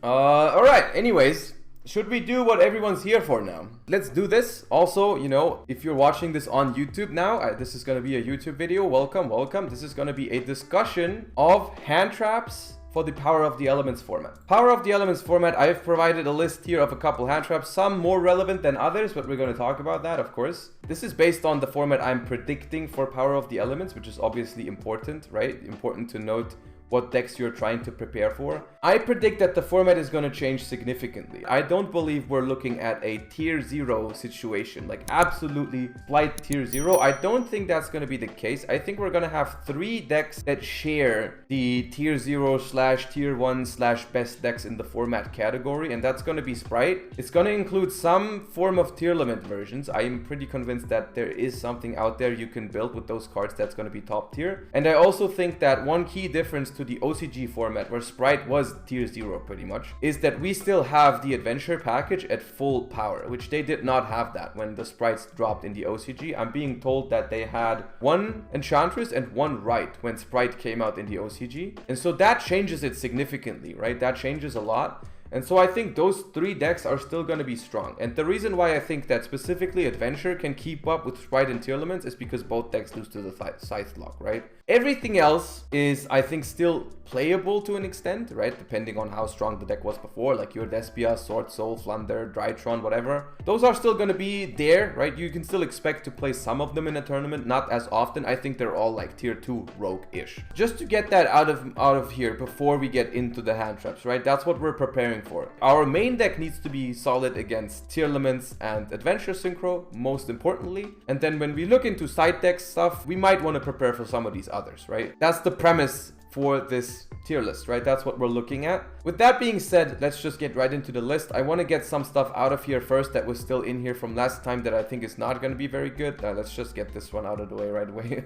All right. Anyways, should we do what everyone's here for now? Let's do this. Also, you know, if you're watching this on YouTube now, this is going to be a YouTube video. Welcome, welcome. This is going to be a discussion of hand traps for the Power of the Elements format. Power of the Elements format, I've provided a list here of a couple hand traps, some more relevant than others, but we're going to talk about that, of course. This is based on the format I'm predicting for Power of the Elements, which is obviously important, right? Important to note what decks you're trying to prepare for. I predict that the format is going to change significantly. I don't believe we're looking at a tier 0 situation, like absolutely slight tier 0. I don't think that's going to be the case. I think we're going to have 3 decks that share the tier 0 / tier 1 / best decks in the format category, and that's going to be Sprite. It's going to include some form of tier limit versions. I am pretty convinced that there is something out there you can build with those cards that's going to be top tier. And I also think that one key difference to the OCG format, where Sprite was tier 0 pretty much, is that we still have the adventure package at full power, which they did not have that when the Sprites dropped in the OCG. I'm being told that they had 1 Enchantress and 1 Right when Sprite came out in the OCG, and so that changes it significantly, right? That changes a lot. And so I think those 3 decks are still going to be strong. And the reason why I think that specifically Adventure can keep up with Sprite and Tier Elements is because both decks lose to the Scythe lock, right? Everything else is, I think, still playable to an extent, right? Depending on how strong the deck was before, like your Despia, Sword Soul, Flunder, Drytron, whatever. Those are still going to be there, right? You can still expect to play some of them in a tournament, not as often. I think they're all like tier 2 rogue-ish. Just to get that out of here before we get into the hand traps, right? That's what we're preparing for. Our main deck needs to be solid against Tier Elements and Adventure Synchro, most importantly. And then when we look into side deck stuff, we might want to prepare for some of these others, right? That's the premise for this tier list, right? That's what we're looking at. With that being said, let's just get right into the list. I want to get some stuff out of here first that was still in here from last time that I think is not going to be very good. Let's just get this one out of the way right away.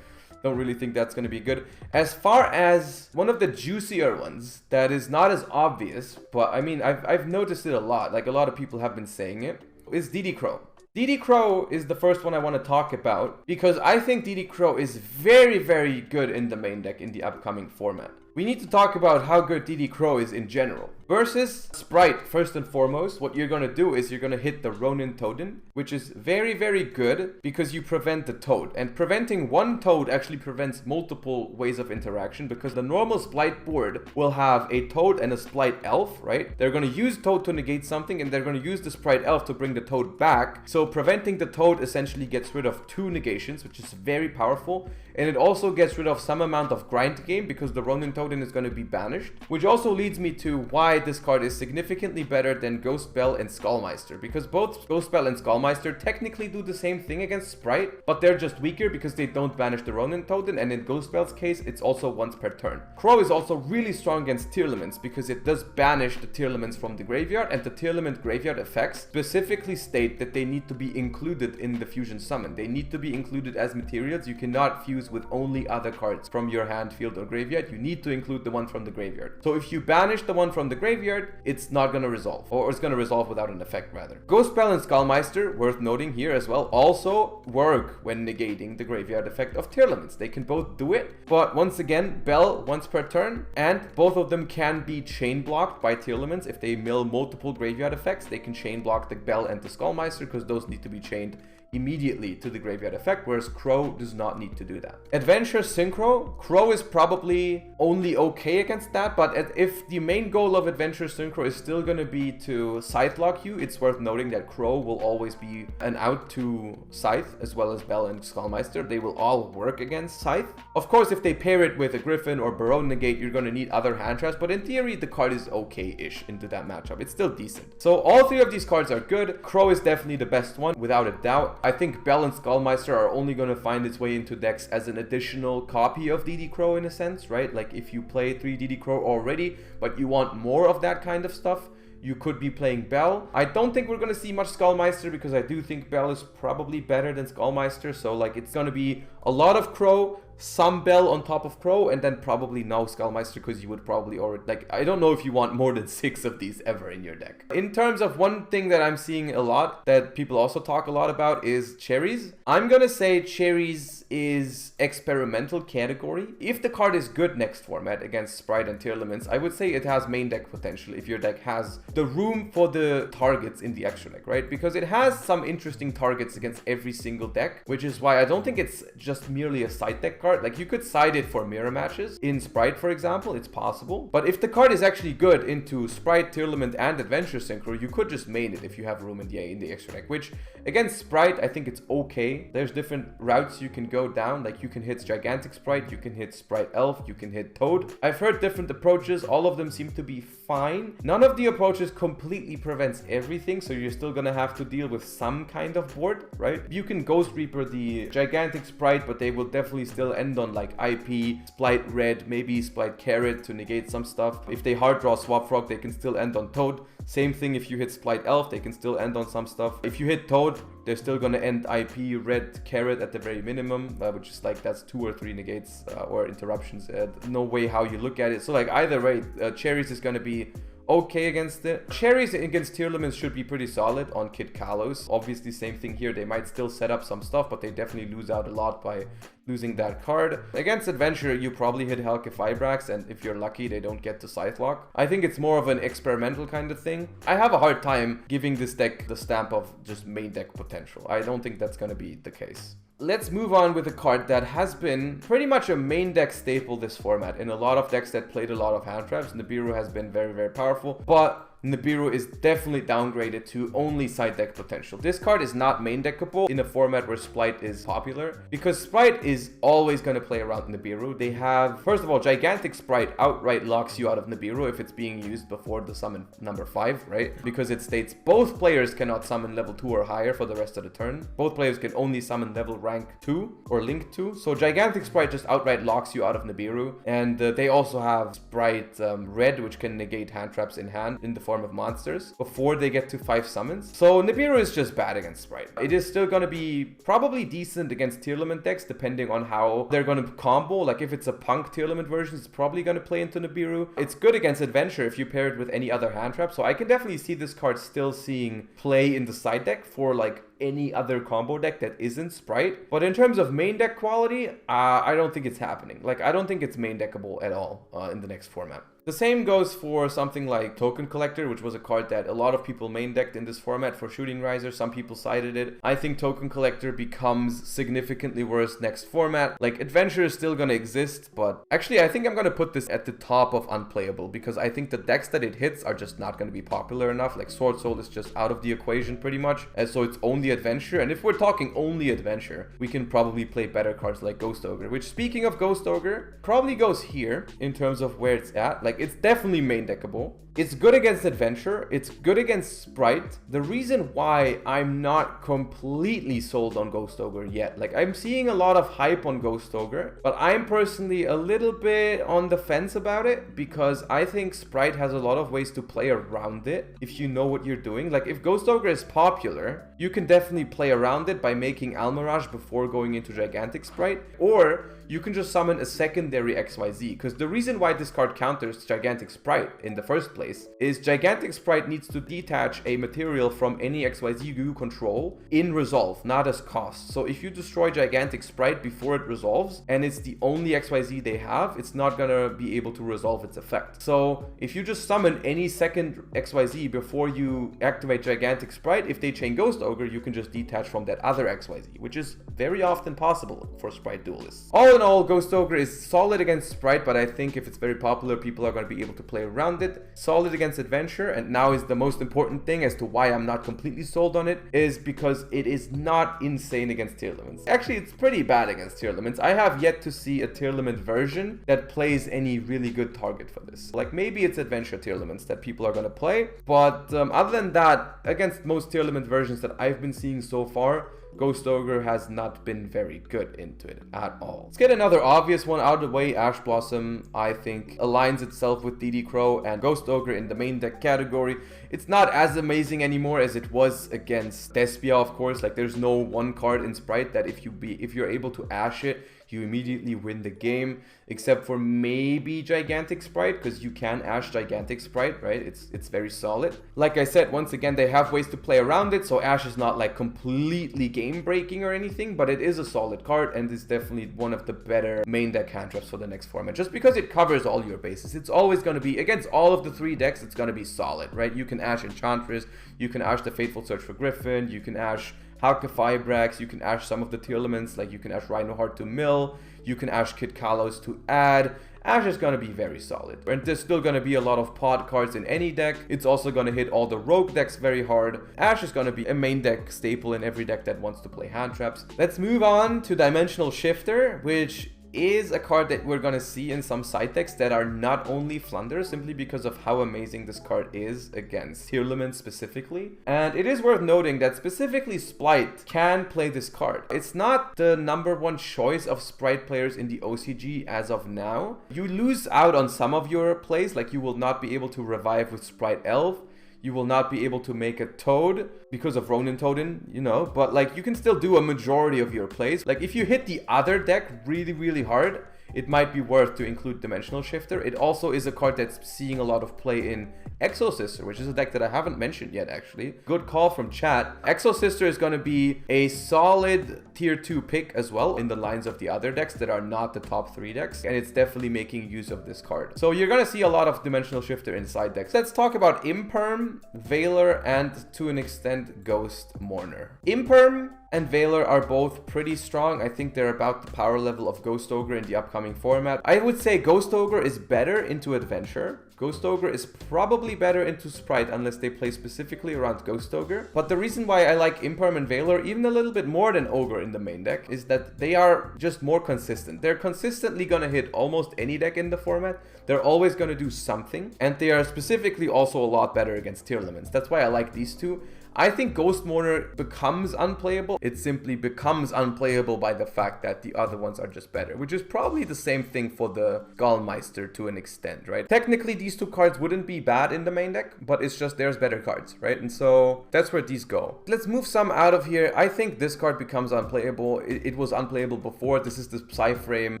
Don't really think that's going to be good. As far as one of the juicier ones that is not as obvious, but I mean, I've noticed it a lot, like a lot of people have been saying it, is DD Crow. DD Crow is the first one I want to talk about because I think DD Crow is very, very good in the main deck in the upcoming format. We need to talk about how good DD Crow is in general. Versus Sprite, first and foremost, what you're going to do is you're going to hit the Ronin Toadin, which is very, very good because you prevent the Toad. And preventing one Toad actually prevents multiple ways of interaction because the normal Splite board will have a Toad and a Splite Elf, right? They're going to use Toad to negate something and they're going to use the Sprite Elf to bring the Toad back. So preventing the Toad essentially gets rid of 2 negations, which is very powerful. And it also gets rid of some amount of grind game because the Ronin Toadin is going to be banished. Which also leads me to why this card is significantly better than Ghost Bell and Skullmeister. Because both Ghost Bell and Skullmeister technically do the same thing against Sprite, but they're just weaker because they don't banish the Ronin Toadin. And in Ghost Bell's case, it's also once per turn. Crow is also really strong against Tier Elements because it does banish the Tier Elements from the graveyard. And the Tier Element graveyard effects specifically state that they need to be included in the fusion summon. They need to be included as materials. You cannot fuse with only other cards from your hand, field, or graveyard. You need to include the one from the graveyard. So if you banish the one from the graveyard, it's not going to resolve, or it's going to resolve without an effect rather. Ghost Bell and Skullmeister, worth noting here as well, also work when negating the graveyard effect of Tier Elements. They can both do it, but once again, Bell once per turn, and both of them can be chain blocked by Tier Elements. If they mill multiple graveyard effects, they can chain block the Bell and the Skullmeister because those need to be chained immediately to the graveyard effect, whereas Crow does not need to do that. Adventure Synchro, Crow is probably only okay against that, but if the main goal of Adventure Synchro is still going to be to Scythe lock you, it's worth noting that Crow will always be an out to Scythe, as well as Bell and Skullmeister. They will all work against Scythe. Of course, if they pair it with a Griffin or Baron Negate, you're going to need other hand traps, but in theory, the card is okay-ish into that matchup. It's still decent. So all 3 of these cards are good. Crow is definitely the best one, without a doubt. I think Bell and Skullmeister are only going to find its way into decks as an additional copy of DD Crow in a sense, right? Like if you play 3 DD Crow already, but you want more of that kind of stuff, you could be playing Bell. I don't think we're going to see much Skullmeister because I do think Bell is probably better than Skullmeister. So like it's going to be a lot of Crow, some Bell on top of Crow, and then probably no Skullmeister because you would probably, or like, I don't know if you want more than 6 of these ever in your deck. In terms of one thing that I'm seeing a lot that people also talk a lot about is Cherries. I'm gonna say Cherries is experimental category. If the card is good next format against Sprite and Tearlaments, I would say it has main deck potential if your deck has the room for the targets in the extra deck, right? Because it has some interesting targets against every single deck, which is why I don't think it's just merely a side deck card. Like, you could side it for mirror matches. In Sprite, for example, it's possible. But if the card is actually good into Sprite, Tearlament, and Adventure Synchro, you could just main it if you have room in the extra deck, which against Sprite, I think it's okay. There's different routes you can go down. Like, you can hit Gigantic Sprite, you can hit Sprite Elf, you can hit Toad. I've heard different approaches. All of them seem to be fine. None of the approaches completely prevents everything, so you're still gonna have to deal with some kind of board, right? You can Ghost Reaper the Gigantic Sprite, but they will definitely still end on like IP, Splite Red, maybe Splite Carrot to negate some stuff. If they hard draw Swap Frog, they can still end on Toad. Same thing if you hit Splite Elf, they can still end on some stuff. If you hit Toad, they're still gonna end IP, Red, Carrot at the very minimum, which is like, that's 2 or 3 negates or interruptions. No way how you look at it. So like, either way, Cherries is gonna be okay against it. Cherries against Tearlaments should be pretty solid on Kid Kalos. Obviously, same thing here. They might still set up some stuff, but they definitely lose out a lot by losing that card. Against Adventure, you probably hit Helke Fibrax, and if you're lucky, they don't get to Scythe Lock. I think it's more of an experimental kind of thing. I have a hard time giving this deck the stamp of just main deck potential. I don't think that's going to be the case. Let's move on with a card that has been pretty much a main deck staple this format. In a lot of decks that played a lot of Handtraps, Nibiru has been very, very powerful, but Nibiru is definitely downgraded to only side deck potential. This card is not main deckable in a format where Splite is popular, because Sprite is always going to play around Nibiru. They have, first of all, Gigantic Sprite outright locks you out of Nibiru if it's being used before the summon number 5, right? Because it states both players cannot summon level 2 or higher for the rest of the turn. Both players can only summon level rank 2 or link 2. So Gigantic Sprite just outright locks you out of Nibiru. And they also have Sprite Red, which can negate Handtraps in hand in the form of monsters before they get to 5 summons. So Nibiru is just bad against Sprite. It is still going to be probably decent against Tearlament decks, depending on how they're going to combo. Like, if it's a Punk Tearlament version, it's probably going to play into Nibiru. It's good against Adventure if you pair it with any other hand trap. So I can definitely see this card still seeing play in the side deck for like any other combo deck that isn't Sprite. But in terms of main deck quality, I don't think it's happening. Like, I don't think it's main deckable at all in the next format. The same goes for something like Token Collector, which was a card that a lot of people main decked in this format for Shooting Riser. Some people sided it. I think Token Collector becomes significantly worse next format. Like, Adventure is still going to exist, but actually I think I'm going to put this at the top of unplayable, because I think the decks that it hits are just not going to be popular enough. Like, Sword Soul is just out of the equation pretty much, and so it's only Adventure. And if we're talking only Adventure, we can probably play better cards like Ghost Ogre, which, speaking of Ghost Ogre, probably goes here in terms of where it's at. Like, it's definitely main deckable. It's good against Adventure. It's good against Sprite. The reason why I'm not completely sold on Ghost Ogre yet, like, I'm seeing a lot of hype on Ghost Ogre, but I'm personally a little bit on the fence about it, because I think Sprite has a lot of ways to play around it if you know what you're doing. Like, if Ghost Ogre is popular, you can definitely play around it by making Almirage before going into Gigantic Sprite, or you can just summon a secondary XYZ, because the reason why this card counters Gigantic Sprite in the first place is Gigantic Sprite needs to detach a material from any XYZ you control in resolve, not as cost. So if you destroy Gigantic Sprite before it resolves, and it's the only XYZ they have, it's not gonna be able to resolve its effect. So if you just summon any second XYZ before you activate Gigantic Sprite, if they chain Ghost Ogre, you can just detach from that other XYZ, which is very often possible for Sprite duelists. All in all, Ghost Ogre is solid against Sprite, but I think if it's very popular, people are going to be able to play around it. Solid against Adventure, and now is the most important thing as to why I'm not completely sold on it, is because it is not insane against Tearlaments. Actually, it's pretty bad against Tearlaments. I have yet to see a Tearlament version that plays any really good target for this. Like, maybe it's Adventure Tearlaments that people are going to play, but other than that, against most Tearlament versions that I've been seeing so far, Ghost Ogre has not been very good into it at all. Let's get another obvious one out of the way. Ash Blossom, I think, aligns itself with DD Crow and Ghost Ogre in the main deck category. It's not as amazing anymore as it was against Despia, of course. Like, there's no one card in Sprite that if you're able to Ash it, you immediately win the game, except for maybe Gigantic Sprite, because you can Ash Gigantic Sprite, right? It's very solid. Like I said, once again, they have ways to play around it, so Ash is not like completely game breaking or anything, but it is a solid card and is definitely one of the better main deck hand traps for the next format, just because it covers all your bases. It's always going to be, against all of the 3 decks, it's going to be solid, right? You can Ash Enchantress, you can Ash the Fateful Search for Griffin, you can Ash Hauke Fibrax, you can Ash some of the tier elements, like you can Ash Rhino Heart to mill, you can Ash Kid Kalos to add. Ash is going to be very solid. And there's still going to be a lot of pod cards in any deck. It's also going to hit all the rogue decks very hard. Ash is going to be a main deck staple in every deck that wants to play hand traps. Let's move on to Dimensional Shifter, which is a card that we're going to see in some side decks that are not only Flunder, simply because of how amazing this card is against Tearlament specifically. And it is worth noting that specifically Splight can play this card. It's not the #1 choice of Sprite players in the OCG as of now. You lose out on some of your plays, like you will not be able to revive with Sprite Elf. You will not be able to make a Toad because of Ronin Toadin, you know, but like you can still do a majority of your plays. Like if you hit the other deck really hard, it might be worth to include Dimensional Shifter. It also is a card that's seeing a lot of play in Exo Sister, which is a deck that I haven't mentioned yet, actually. Good call from chat. Exo Sister is going to be a solid tier 2 pick as well in the lines of the other decks that are not the top 3 decks, and it's definitely making use of this card. So you're going to see a lot of Dimensional Shifter inside decks. Let's talk about Imperm, Veiler, and to an extent Ghost Mourner. Imperm and Veiler are both pretty strong. I think they're about the power level of Ghost Ogre in the upcoming format. I would say Ghost Ogre is better into Adventure. Ghost Ogre is probably better into Sprite unless they play specifically around Ghost Ogre. But the reason why I like Imperm and Veiler even a little bit more than Ogre in the main deck is that they are just more consistent. They're consistently going to hit almost any deck in the format. They're always going to do something. And they are specifically also a lot better against tier limits. That's why I like these two. I think Ghost Mourner becomes unplayable. It simply becomes unplayable by the fact that the other ones are just better, which is probably the same thing for the Skullmeister to an extent, right? Technically, these two cards wouldn't be bad in the main deck, but it's just there's better cards, right? And so that's where these go. Let's move some out of here. I think this card becomes unplayable. It was unplayable before. This is the Psyframe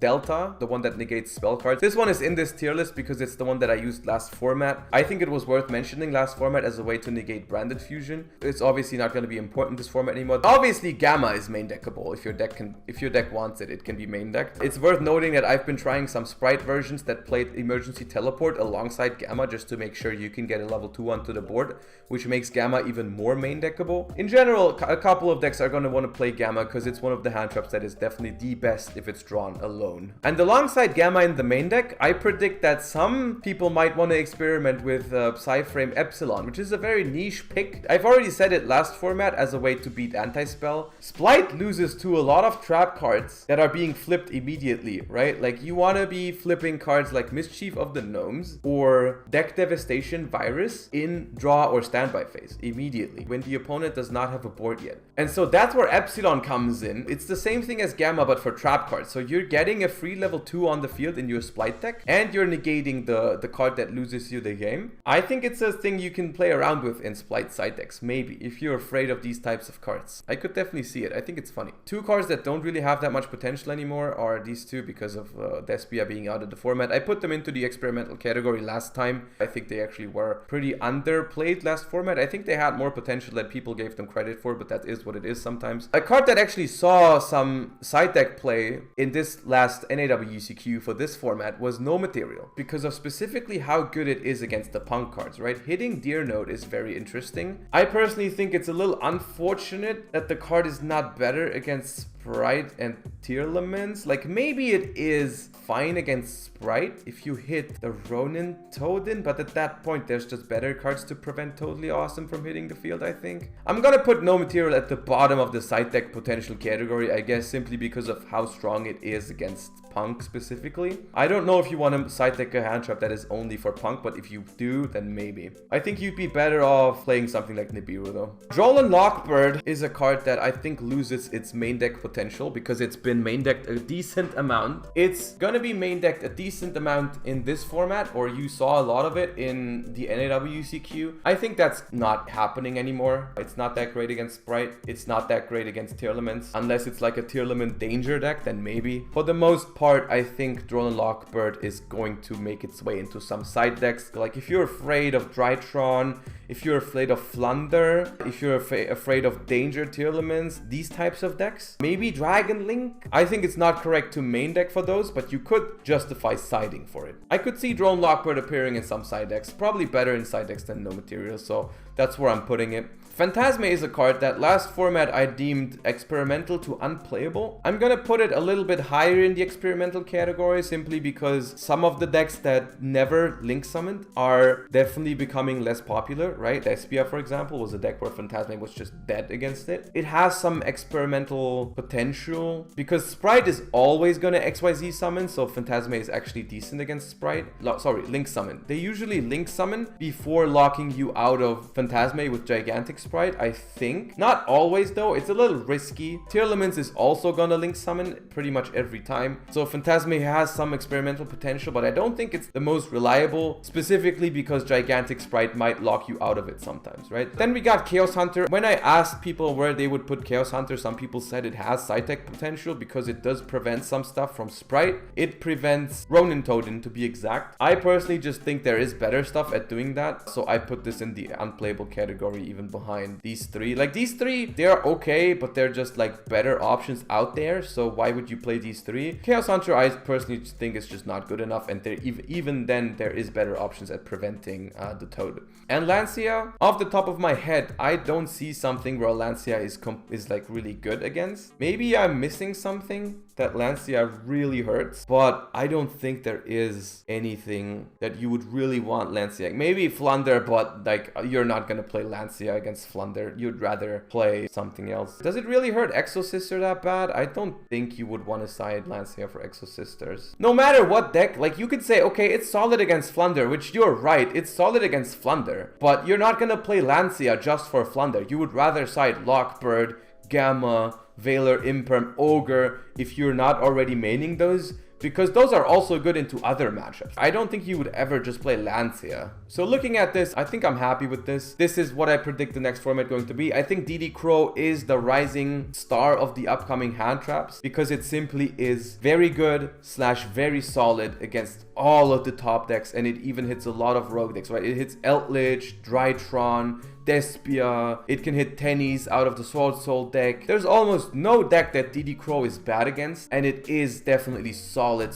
Delta, the one that negates spell cards. This one is in this tier list because it's the one that I used last format. I think it was worth mentioning last format as a way to negate Branded Fusion. It's obviously not going to be important this format anymore. Obviously, Gamma is main deckable. If your deck wants it, it can be main decked. It's worth noting that I've been trying some Sprite versions that played Emergency Teleport alongside Gamma just to make sure you can get a level 2 onto the board, which makes Gamma even more main deckable. In general, a couple of decks are going to want to play Gamma because it's one of the hand traps that is definitely the best if it's drawn alone. And alongside Gamma in the main deck, I predict that some people might want to experiment with Psyframe Epsilon, which is a very niche pick. I've already said it last format as a way to beat anti-spell. Splight loses to a lot of trap cards that are being flipped immediately, right? Like you want to be flipping cards like Mischief of the Gnomes or Deck Devastation Virus in draw or standby phase immediately when the opponent does not have a board yet. And so that's where Epsilon comes in. It's the same thing as Gamma but for trap cards. So you're getting a free level 2 on the field in your Splight deck and you're negating the card that loses you the game. I think it's a thing you can play around with in Splight side decks, maybe, if you're afraid of these types of cards. I could definitely see it. I think it's funny. Two cards that don't really have that much potential anymore are these two because of Despia being out of the format. I put them into the experimental category last time. I think they actually were pretty underplayed last format. I think they had more potential than people gave them credit for, but that is what it is sometimes. A card that actually saw some side deck play in this last NAWCQ for this format was No Material because of specifically how good it is against the punk cards, right? Hitting Deer Note is very interesting. I personally think it's a little unfortunate that the card is not better against Sprite and Tearlaments. Like maybe it is fine against Sprite if you hit the Ronin Toadin, but at that point there's just better cards to prevent Totally Awesome from hitting the field, I think. I'm gonna put No Material at the bottom of the side deck potential category, I guess, simply because of how strong it is against Punk specifically. I don't know if you want to side deck a hand trap that is only for Punk, but if you do, then maybe. I think you'd be better off playing something like Nibiru though. Droll Lockbird is a card that I think loses its main deck potential because it's been main decked a decent amount. It's gonna be main decked a decent amount in this format, or you saw a lot of it in the NAWCQ. I think that's not happening anymore. It's not that great against Sprite. It's not that great against Tearlaments. Unless it's like a Tearlament danger deck, then maybe. For the most part, I think Droll Lockbird is going to make its way into some side decks. Like if you're afraid of Drytron, if you're afraid of Flunder, if you're afraid of Danger Tearlaments, these types of decks. Maybe Dragon Link? I think it's not correct to main deck for those, but you could justify siding for it. I could see Drone Lockbird appearing in some side decks. Probably better in side decks than no material, so that's where I'm putting it. Fantasma is a card that last format I deemed experimental to unplayable. I'm gonna put it a little bit higher in the experimental category simply because some of the decks that never link summoned are definitely becoming less popular, right? Despia, for example, was a deck where Fantasma was just dead against it. It has some experimental potential because Sprite is always gonna XYZ summon, so Fantasma is actually decent against Sprite. Sorry, link summon. They usually link summon before locking you out of Fantasma with Gigantic Sprite, I think. Not always though, it's a little risky. Tearlaments is also gonna link summon pretty much every time. So Fantasma has some experimental potential, but I don't think it's the most reliable, specifically because Gigantic Sprite might lock you out of it sometimes, right? Then we got Chaos Hunter. When I asked people where they would put Chaos Hunter, some people said it has side deck potential because it does prevent some stuff from Sprite. It prevents Ronin Totem to be exact. I personally just think there is better stuff at doing that, so I put this in the unplayable category even behind these three. Like these three, they're okay, but they're just like better options out there, so why would you play these three? Chaos Hunter I personally just think is just not good enough, and there even then there is better options at preventing the Toad. And Lancia, off the top of my head, I don't see something where Lancia is like really good against. Maybe I'm missing something that Lancia really hurts, but I don't think there is anything that you would really want Lancia. Maybe Flunder, but like you're not gonna play Lancia against Flunder. You'd rather play something else. Does it really hurt Exosister that bad? I don't think you would want to side Lancia for Exosisters. No matter what deck, like you could say, okay, it's solid against Flunder, which you're right, it's solid against Flunder, but you're not gonna play Lancia just for Flunder. You would rather side Lockbird, Gamma, Veiler, Imperm, Ogre, if you're not already maining those, because those are also good into other matchups. I don't think you would ever just play Lancia. So looking at this, I think I'm happy with this. This is what I predict the next format going to be. I think DD Crow is the rising star of the upcoming Handtraps because it simply is very good / very solid against all of the top decks, and it even hits a lot of rogue decks, right? It hits Eldritch, Drytron, Despia, it can hit Tennies out of the Sword Soul deck. There's almost no deck that DD Crow is bad against, and it is definitely solid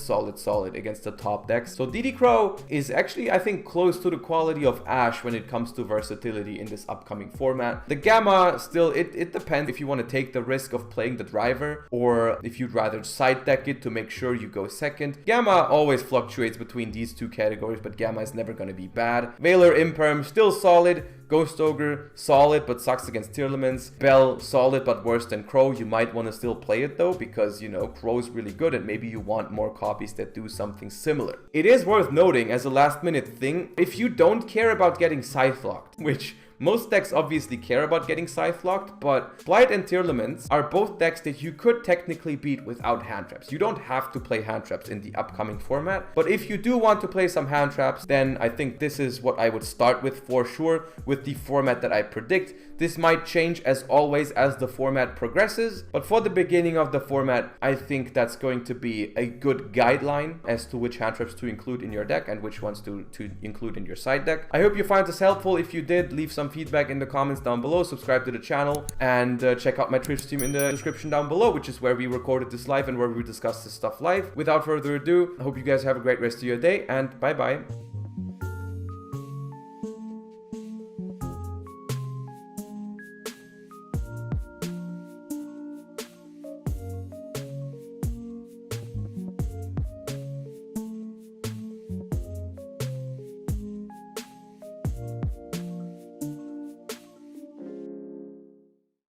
against the top decks. So DD Crow is actually, I think, close to the quality of Ash when it comes to versatility in this upcoming format. The Gamma, still, it depends if you want to take the risk of playing the driver, or if you'd rather side deck it to make sure you go second. Gamma always fluctuates between these two categories, but Gamma is never going to be bad. Veiler Imperm, still solid. Ghost Ogre, solid but sucks against Tearlaments. Bell, solid but worse than Crow. You might want to still play it though, because, you know, Crow's really good and maybe you want more copies that do something similar. It is worth noting as a last minute thing, if you don't care about getting Scythe locked, which most decks obviously care about getting Scythe locked, but Blight and Tearlaments are both decks that you could technically beat without Handtraps. You don't have to play Handtraps in the upcoming format, but if you do want to play some Handtraps, then I think this is what I would start with for sure, with the format that I predict. This might change as always as the format progresses, but for the beginning of the format, I think that's going to be a good guideline as to which Handtraps to include in your deck and which ones to include in your side deck. I hope you find this helpful. If you did, leave some feedback in the comments down below, subscribe to the channel, and check out my Twitch stream in the description down below, which is where we recorded this live and where we discuss this stuff live. Without further ado, I hope you guys have a great rest of your day, and bye bye.